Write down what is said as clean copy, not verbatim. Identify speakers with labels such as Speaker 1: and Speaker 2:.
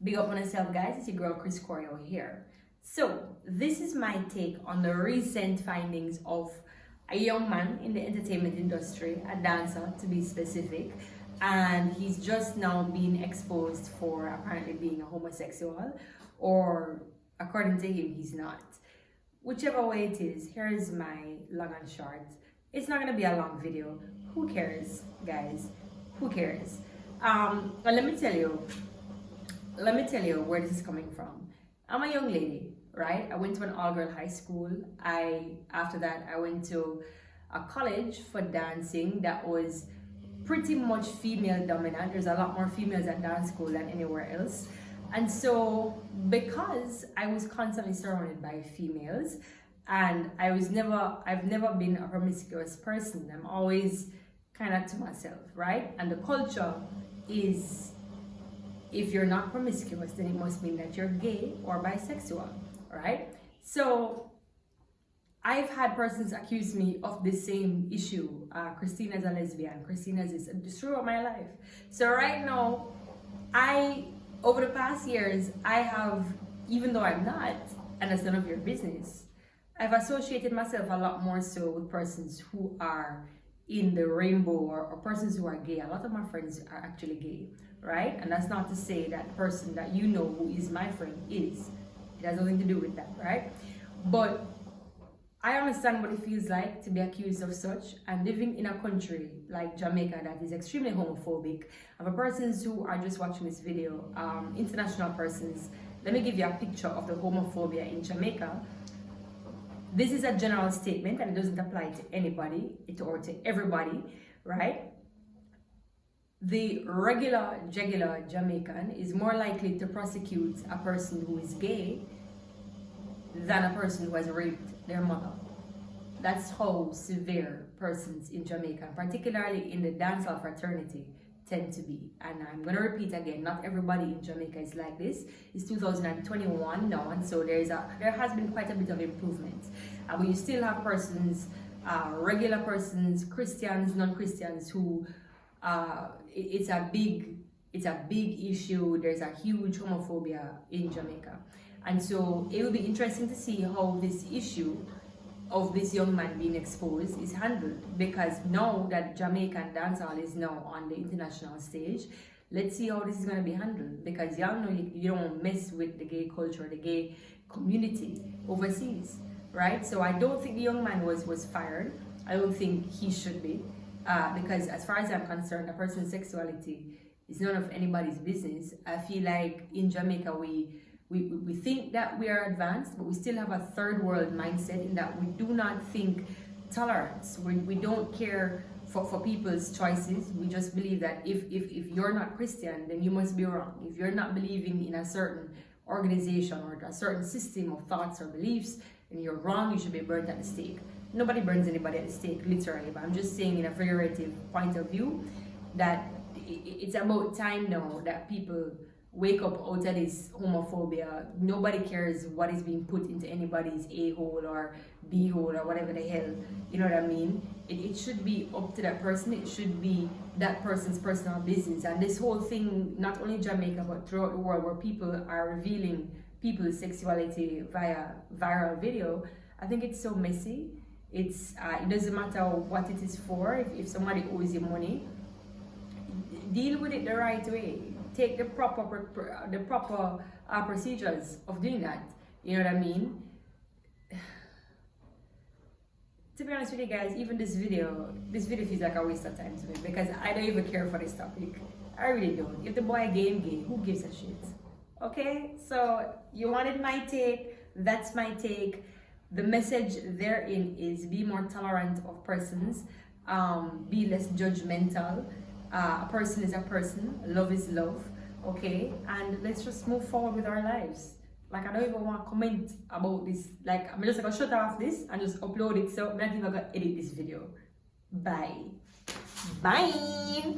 Speaker 1: Big up on yourself, guys. It's your girl Choreo here. So this is my take on the recent findings of a young man in the entertainment industry, a dancer to be specific, and he's just now being exposed for apparently being a homosexual, or according to him, he's not. Whichever way it is, here is my long and short. It's not gonna be a long video. Who cares, guys? Who cares? But let me tell you where this is coming from. I'm a young lady, right? I went to an all-girl high school. After that, I went to a college for dancing that was pretty much female dominant. There's a lot more females at dance school than anywhere else. And so because I was constantly surrounded by females, and I've never been a promiscuous person. I'm always kind of to myself, right? And the culture is, if you're not promiscuous, then it must mean that you're gay or bisexual, right? So I've had persons accuse me of the same issue. Christina's a lesbian, Christina's this throughout my life. So right now, over the past years, I have, even though I'm not, and it's none of your business, I've associated myself a lot more so with persons who are in the rainbow, or persons who are gay. A lot of my friends are actually gay, right? And that's not to say that person that you know who is my friend is. It has nothing to do with that, right? But I understand what it feels like to be accused of such, and living in a country like Jamaica that is extremely homophobic. And for persons who are just watching this video, international persons, let me give you a picture of the homophobia in Jamaica. This is a general statement and it doesn't apply to anybody or to everybody, right? The regular Jamaican is more likely to prosecute a person who is gay than a person who has raped their mother. That's how severe persons in Jamaica, particularly in the dancehall fraternity, tend to be. And I'm going to repeat again, not everybody in Jamaica is like this. It's 2021 now, and so there has been quite a bit of improvement. But you still have persons, regular persons, Christians, non-Christians, who it's a big issue. There's a huge homophobia in Jamaica. And so it will be interesting to see how this issue of this young man being exposed is handled, because now that Jamaican dancehall is now on the international stage, let's see how this is going to be handled, because y'all know you don't mess with the gay culture, the gay community overseas, right? So I don't think the young man was fired. I don't think he should be, because as far as I'm concerned, a person's sexuality is none of anybody's business. I feel like in Jamaica we think that we are advanced, but we still have a third world mindset in that we do not think tolerance. We don't care for people's choices. We just believe that if you're not Christian, then you must be wrong. If you're not believing in a certain organization or a certain system of thoughts or beliefs, then you're wrong, you should be burnt at the stake. Nobody burns anybody at the stake, literally, but I'm just saying in a figurative point of view that it's about time now that people wake up out of this homophobia. Nobody cares what is being put into anybody's A-hole or B-hole or whatever the hell, you know what I mean? It should be up to that person. It should be that person's personal business. And this whole thing, not only Jamaica, but throughout the world, where people are revealing people's sexuality via viral video, I think it's so messy. It doesn't matter what it is for. If somebody owes you money, deal with it the right way. Take the proper procedures of doing that. You know what I mean? To be honest with you guys, even this video feels like a waste of time to me, because I don't even care for this topic. I really don't. If the boy gay, who gives a shit? Okay, so you wanted my take. That's my take. The message therein is be more tolerant of persons, be less judgmental. A person is a person, love is love, okay? And let's just move forward with our lives. Like, I don't even want to comment about this. Like, I'm just gonna shut off this and just upload it, so I'm not even gonna edit this video. Bye. Bye.